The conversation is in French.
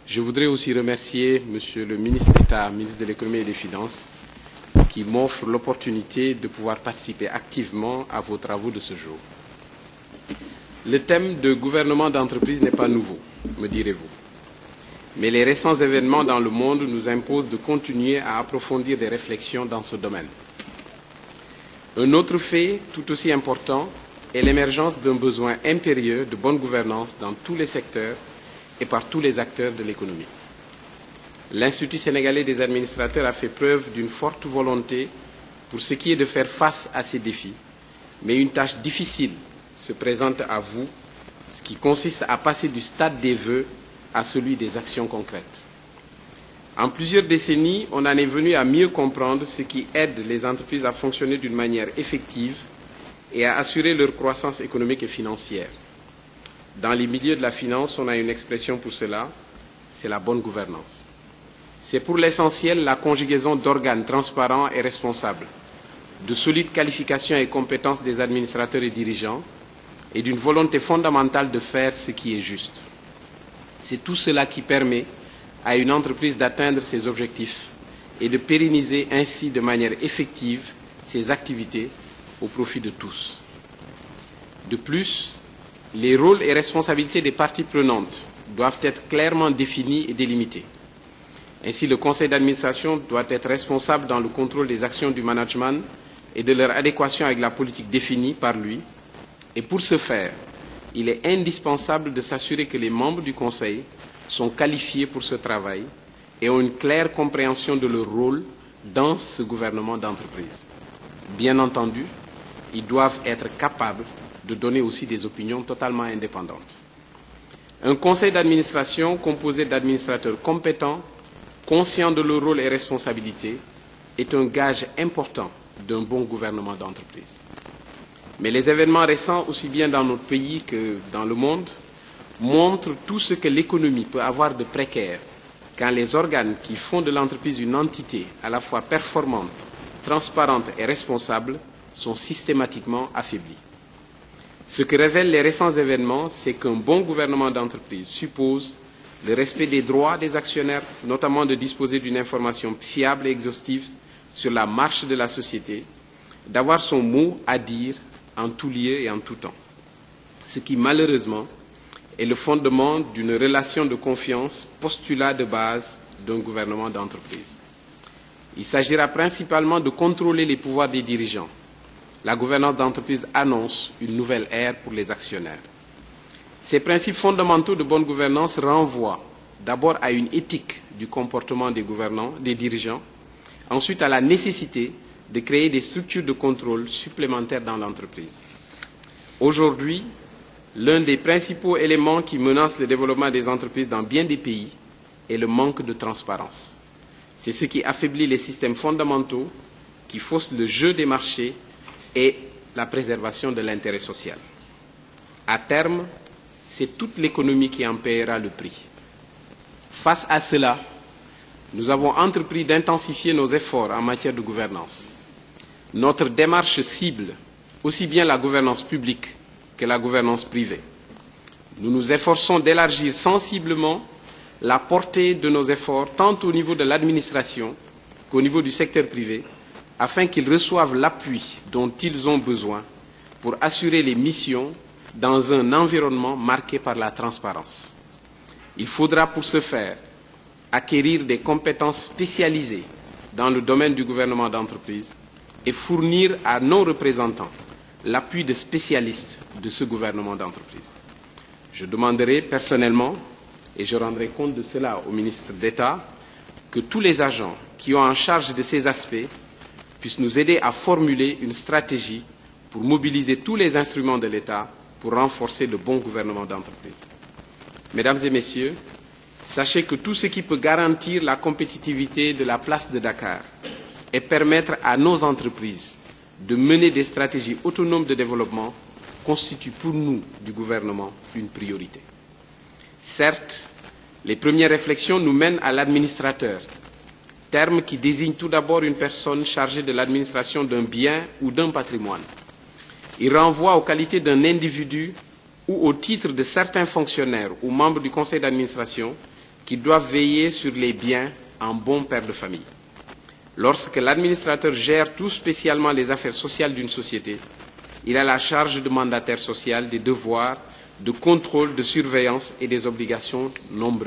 Je voudrais aussi remercier Monsieur le ministre d'État, ministre de l'Économie et des Finances, qui m'offre l'opportunité de pouvoir participer activement à vos travaux de ce jour. Le thème de gouvernement d'entreprise n'est pas nouveau, me direz-vous. Mais les récents événements dans le monde nous imposent de continuer à approfondir des réflexions dans ce domaine. Un autre fait tout aussi important est l'émergence d'un besoin impérieux de bonne gouvernance dans tous les secteurs et par tous les acteurs de l'économie. L'Institut sénégalais des administrateurs a fait preuve d'une forte volonté pour ce qui est de faire face à ces défis, mais une tâche difficile se présente à vous, ce qui consiste à passer du stade des vœux à celui des actions concrètes. En plusieurs décennies, on en est venu à mieux comprendre ce qui aide les entreprises à fonctionner d'une manière effective et à assurer leur croissance économique et financière. Dans les milieux de la finance, on a une expression pour cela, c'est la bonne gouvernance. C'est pour l'essentiel la conjugaison d'organes transparents et responsables, de solides qualifications et compétences des administrateurs et dirigeants, et d'une volonté fondamentale de faire ce qui est juste. C'est tout cela qui permet à une entreprise d'atteindre ses objectifs et de pérenniser ainsi de manière effective ses activités au profit de tous. De plus, les rôles et responsabilités des parties prenantes doivent être clairement définis et délimités. Ainsi, le conseil d'administration doit être responsable dans le contrôle des actions du management et de leur adéquation avec la politique définie par lui. Et pour ce faire, il est indispensable de s'assurer que les membres du conseil sont qualifiés pour ce travail et ont une claire compréhension de leur rôle dans ce gouvernement d'entreprise. Bien entendu, ils doivent être capables de donner aussi des opinions totalement indépendantes. Un conseil d'administration composé d'administrateurs compétents, conscients de leur rôle et responsabilités, est un gage important d'un bon gouvernement d'entreprise. Mais les événements récents, aussi bien dans notre pays que dans le monde, montrent tout ce que l'économie peut avoir de précaire quand les organes qui font de l'entreprise une entité à la fois performante, transparente et responsable sont systématiquement affaiblis. Ce que révèlent les récents événements, c'est qu'un bon gouvernement d'entreprise suppose le respect des droits des actionnaires, notamment de disposer d'une information fiable et exhaustive sur la marche de la société, d'avoir son mot à dire en tout lieu et en tout temps. Ce qui, malheureusement, est le fondement d'une relation de confiance, postulat de base d'un gouvernement d'entreprise. Il s'agira principalement de contrôler les pouvoirs des dirigeants. La gouvernance d'entreprise annonce une nouvelle ère pour les actionnaires. Ces principes fondamentaux de bonne gouvernance renvoient d'abord à une éthique du comportement des gouvernants, des dirigeants, ensuite à la nécessité de créer des structures de contrôle supplémentaires dans l'entreprise. Aujourd'hui, l'un des principaux éléments qui menacent le développement des entreprises dans bien des pays est le manque de transparence. C'est ce qui affaiblit les systèmes fondamentaux, qui fausse le jeu des marchés et la préservation de l'intérêt social. À terme, c'est toute l'économie qui en paiera le prix. Face à cela, nous avons entrepris d'intensifier nos efforts en matière de gouvernance. Notre démarche cible aussi bien la gouvernance publique que la gouvernance privée. Nous nous efforçons d'élargir sensiblement la portée de nos efforts tant au niveau de l'administration qu'au niveau du secteur privé, afin qu'ils reçoivent l'appui dont ils ont besoin pour assurer les missions dans un environnement marqué par la transparence. Il faudra pour ce faire acquérir des compétences spécialisées dans le domaine du gouvernement d'entreprise et fournir à nos représentants l'appui de spécialistes de ce gouvernement d'entreprise. Je demanderai personnellement, et je rendrai compte de cela au ministre d'État, que tous les agents qui ont en charge de ces aspects puissent nous aider à formuler une stratégie pour mobiliser tous les instruments de l'État pour renforcer le bon gouvernement d'entreprise. Mesdames et messieurs, sachez que tout ce qui peut garantir la compétitivité de la place de Dakar et permettre à nos entreprises de mener des stratégies autonomes de développement constitue pour nous, du gouvernement, une priorité. Certes, les premières réflexions nous mènent à l'administrateur, terme qui désigne tout d'abord une personne chargée de l'administration d'un bien ou d'un patrimoine. Il renvoie aux qualités d'un individu ou au titre de certains fonctionnaires ou membres du conseil d'administration qui doivent veiller sur les biens en bon père de famille. Lorsque l'administrateur gère tout spécialement les affaires sociales d'une société, il a la charge de mandataire social des devoirs, de contrôle, de surveillance et des obligations nombreuses.